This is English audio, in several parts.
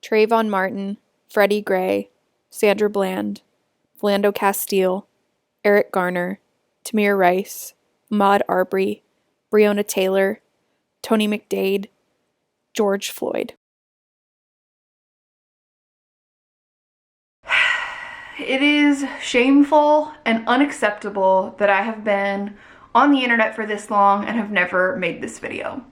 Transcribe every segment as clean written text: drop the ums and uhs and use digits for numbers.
Trayvon Martin, Freddie Gray, Sandra Bland, Philando Castile, Eric Garner, Tamir Rice, Ahmaud Arbery, Breonna Taylor, Tony McDade, George Floyd. It is shameful and unacceptable that I have been on the internet for this long and have never made this video.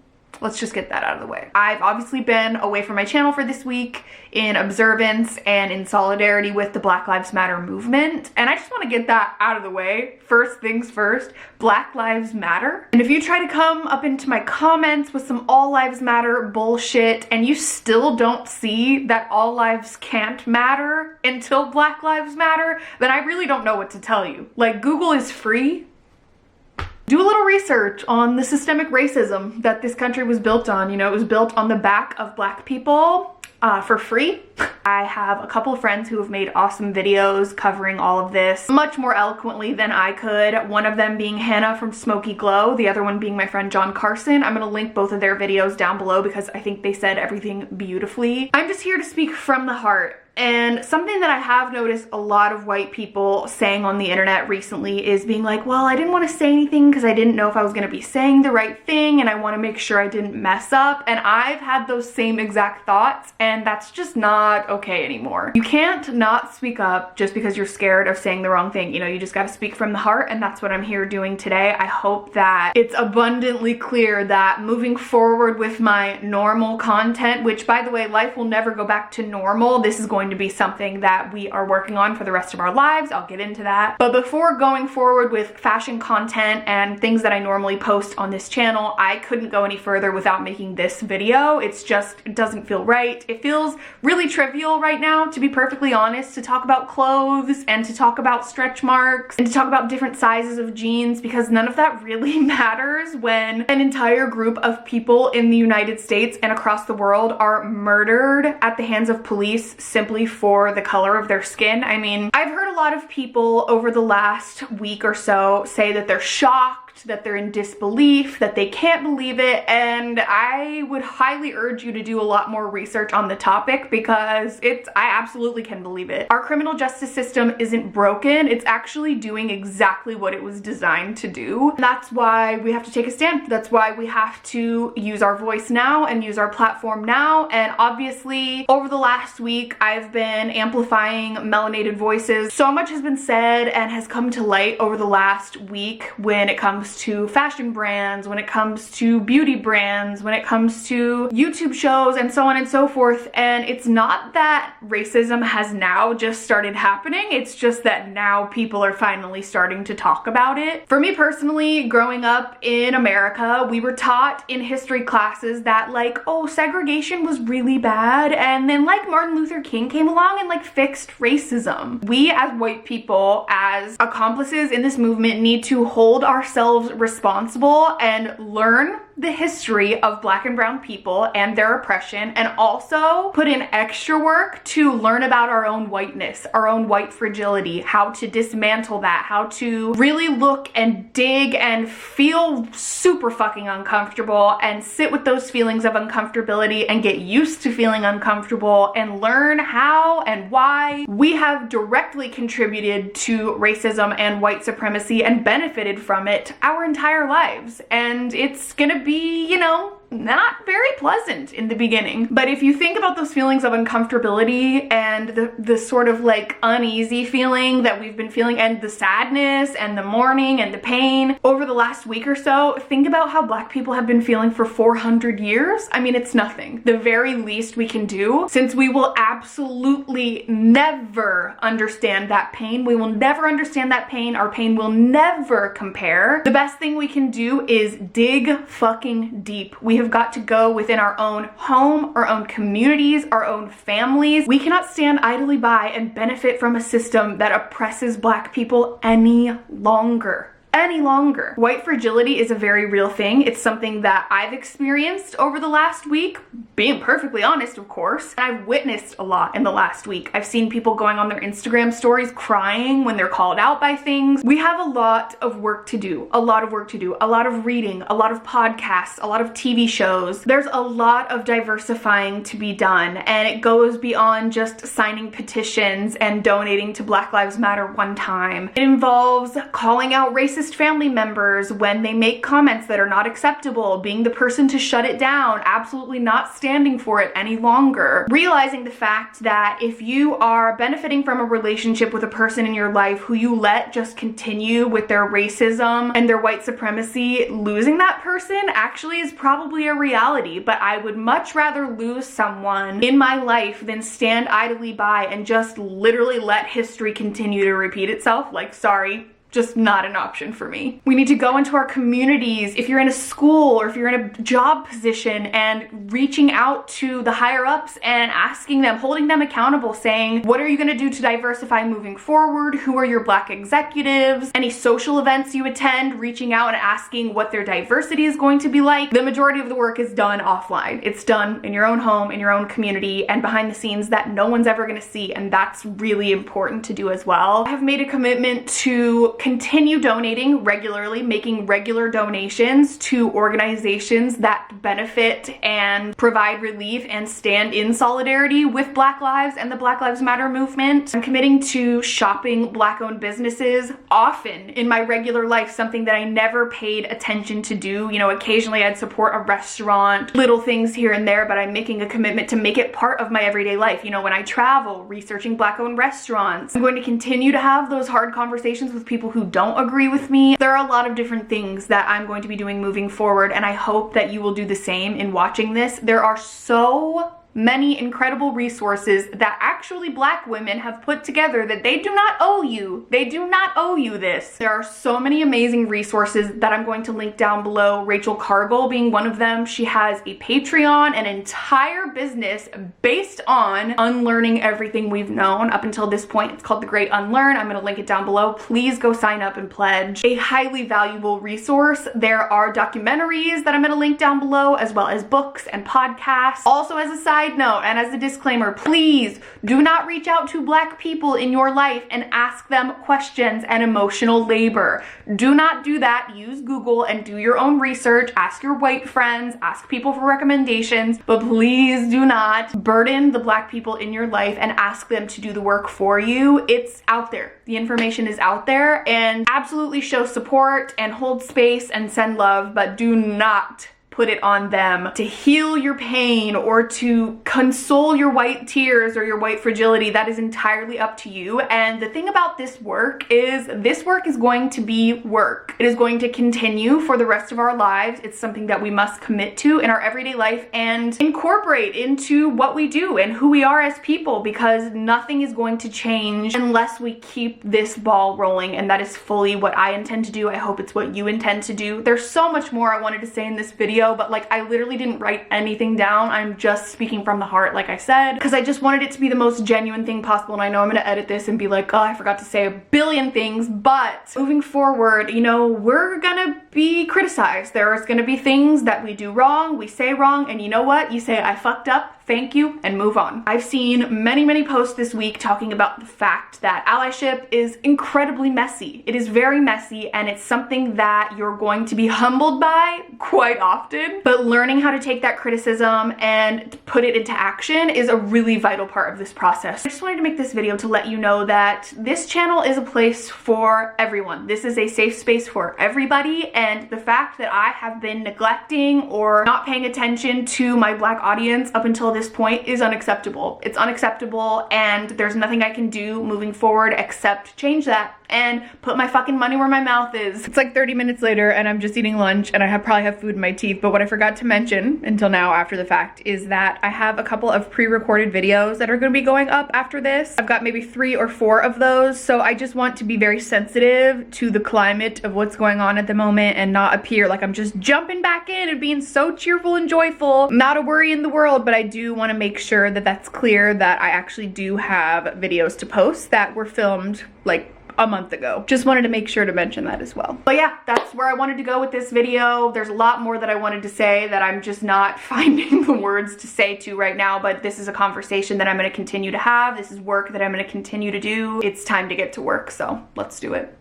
Let's just get that out of the way. I've obviously been away from my channel for this week in observance and in solidarity with the Black Lives Matter movement. And I just want to get that out of the way. First things first, Black Lives Matter. And if you try to come up into my comments with some all lives matter bullshit and you still don't see that all lives can't matter until Black Lives Matter, then I really don't know what to tell you. Like, Google is free. Do a little research on the systemic racism that this country was built on. You know, it was built on the back of Black people for free. I have a couple of friends who have made awesome videos covering all of this much more eloquently than I could. One of them being Hannah from Smoky Glow, the other one being my friend John Carson. I'm gonna link both of their videos down below because I think they said everything beautifully. I'm just here to speak from the heart. And something that I have noticed a lot of white people saying on the internet recently is being like, well, I didn't want to say anything because I didn't know if I was going to be saying the right thing and I want to make sure I didn't mess up. And I've had those same exact thoughts, and that's just not okay anymore. You can't not speak up just because you're scared of saying the wrong thing. You know, you just got to speak from the heart, and that's what I'm here doing today. I hope that it's abundantly clear that moving forward with my normal content, which, by the way, life will never go back to normal. This is going to be something that we are working on for the rest of our lives. I'll get into that. But before going forward with fashion content and things that I normally post on this channel, I couldn't go any further without making this video. It's just, it doesn't feel right. It feels really trivial right now, to be perfectly honest, to talk about clothes and to talk about stretch marks and to talk about different sizes of jeans, because none of that really matters when an entire group of people in the United States and across the world are murdered at the hands of police simply for the color of their skin. I mean, I've heard a lot of people over the last week or so say that they're shocked, that they're in disbelief, that they can't believe it, and I would highly urge you to do a lot more research on the topic because I absolutely can believe it. Our criminal justice system isn't broken. It's actually doing exactly what it was designed to do. That's why we have to take a stand. That's why we have to use our voice now and use our platform now. And obviously, over the last week, I've been amplifying melanated voices. So much has been said and has come to light over the last week when it comes to fashion brands, when it comes to beauty brands, when it comes to YouTube shows, and so on and so forth. And it's not that racism has now just started happening, it's just that now people are finally starting to talk about it. For me personally, growing up in America, we were taught in history classes that, like, oh, segregation was really bad, and then like Martin Luther King came along and like fixed racism. We as white people, as accomplices in this movement, need to hold ourselves responsible and learn the history of Black and brown people and their oppression, and also put in extra work to learn about our own whiteness, our own white fragility, how to dismantle that, how to really look and dig and feel super fucking uncomfortable and sit with those feelings of uncomfortability and get used to feeling uncomfortable and learn how and why we have directly contributed to racism and white supremacy and benefited from it our entire lives. And it's gonna be, you know, not very pleasant in the beginning. But if you think about those feelings of uncomfortability and the sort of like uneasy feeling that we've been feeling, and the sadness and the mourning and the pain over the last week or so, think about how Black people have been feeling for 400 years. I mean, it's nothing. The very least we can do, since we will absolutely never understand that pain, we will never understand that pain, our pain will never compare. The best thing we can do is dig fucking deep. We have got to go within our own home, our own communities, our own families. We cannot stand idly by and benefit from a system that oppresses Black people any longer. any longer. White fragility is a very real thing. It's something that I've experienced over the last week, being perfectly honest, of course. And I've witnessed a lot in the last week. I've seen people going on their Instagram stories crying when they're called out by things. We have a lot of work to do, a lot of work to do, a lot of reading, a lot of podcasts, a lot of TV shows. There's a lot of diversifying to be done, and it goes beyond just signing petitions and donating to Black Lives Matter one time. It involves calling out racist family members when they make comments that are not acceptable, being the person to shut it down, absolutely not standing for it any longer. Realizing the fact that if you are benefiting from a relationship with a person in your life who you let just continue with their racism and their white supremacy, losing that person actually is probably a reality. But I would much rather lose someone in my life than stand idly by and just literally let history continue to repeat itself. Like, sorry, just not an option for me. We need to go into our communities. If you're in a school or if you're in a job position, and reaching out to the higher ups and asking them, holding them accountable, saying, what are you gonna do to diversify moving forward? Who are your Black executives? Any social events you attend, reaching out and asking what their diversity is going to be like. The majority of the work is done offline. It's done in your own home, in your own community, and behind the scenes that no one's ever gonna see, and that's really important to do as well. I have made a commitment to continue donating regularly, making regular donations to organizations that benefit and provide relief and stand in solidarity with Black lives and the Black Lives Matter movement. I'm committing to shopping Black-owned businesses often in my regular life, something that I never paid attention to do. You know, occasionally I'd support a restaurant, little things here and there, but I'm making a commitment to make it part of my everyday life. You know, when I travel, researching Black-owned restaurants. I'm going to continue to have those hard conversations with people who don't agree with me. There are a lot of different things that I'm going to be doing moving forward, and I hope that you will do the same in watching this. There are so many incredible resources that actually Black women have put together that they do not owe you. They do not owe you this. There are so many amazing resources that I'm going to link down below, Rachel Cargill being one of them. She has a Patreon, an entire business based on unlearning everything we've known up until this point. It's called The Great Unlearn. I'm gonna link it down below. Please go sign up and pledge. A highly valuable resource. There are documentaries that I'm gonna link down below, as well as books and podcasts. Also, as a side note and as a disclaimer, please do not reach out to Black people in your life and ask them questions and emotional labor. Do not do that. Use Google and do your own research. Ask your white friends, ask people for recommendations, but please do not burden the Black people in your life and ask them to do the work for you. It's out there. The information is out there, and absolutely show support and hold space and send love, but do not put it on them to heal your pain or to console your white tears or your white fragility. That is entirely up to you. And the thing about this work is going to be work. It is going to continue for the rest of our lives. It's something that we must commit to in our everyday life and incorporate into what we do and who we are as people, because nothing is going to change unless we keep this ball rolling. And that is fully what I intend to do. I hope it's what you intend to do. There's so much more I wanted to say in this video, but like, I literally didn't write anything down. I'm just speaking from the heart, like I said, because I just wanted it to be the most genuine thing possible. And I know I'm gonna edit this and be like, oh, I forgot to say a billion things, but moving forward, you know, we're gonna be criticized. There's gonna be things that we do wrong, we say wrong, and you know what? You say, I fucked up, thank you, and move on. I've seen many posts this week talking about the fact that allyship is incredibly messy. It is very messy, and it's something that you're going to be humbled by quite often. But learning how to take that criticism and put it into action is a really vital part of this process. I just wanted to make this video to let you know that this channel is a place for everyone. This is a safe space for everybody, and the fact that I have been neglecting or not paying attention to my Black audience up until this point is unacceptable. It's unacceptable, and there's nothing I can do moving forward except change that and put my fucking money where my mouth is. It's like 30 minutes later and I'm just eating lunch, and I probably have food in my teeth, but what I forgot to mention until now after the fact is that I have a couple of pre-recorded videos that are going to be going up after this. I've got maybe 3 or 4 of those, so I just want to be very sensitive to the climate of what's going on at the moment and not appear like I'm just jumping back in and being so cheerful and joyful. Not a worry in the world, but I do want to make sure that that's clear, that I actually do have videos to post that were filmed like a month ago. Just wanted to make sure to mention that as well. But yeah, that's where I wanted to go with this video. There's a lot more that I wanted to say that I'm just not finding the words to say to right now, but this is a conversation that I'm going to continue to have. This is work that I'm going to continue to do. It's time to get to work, so let's do it.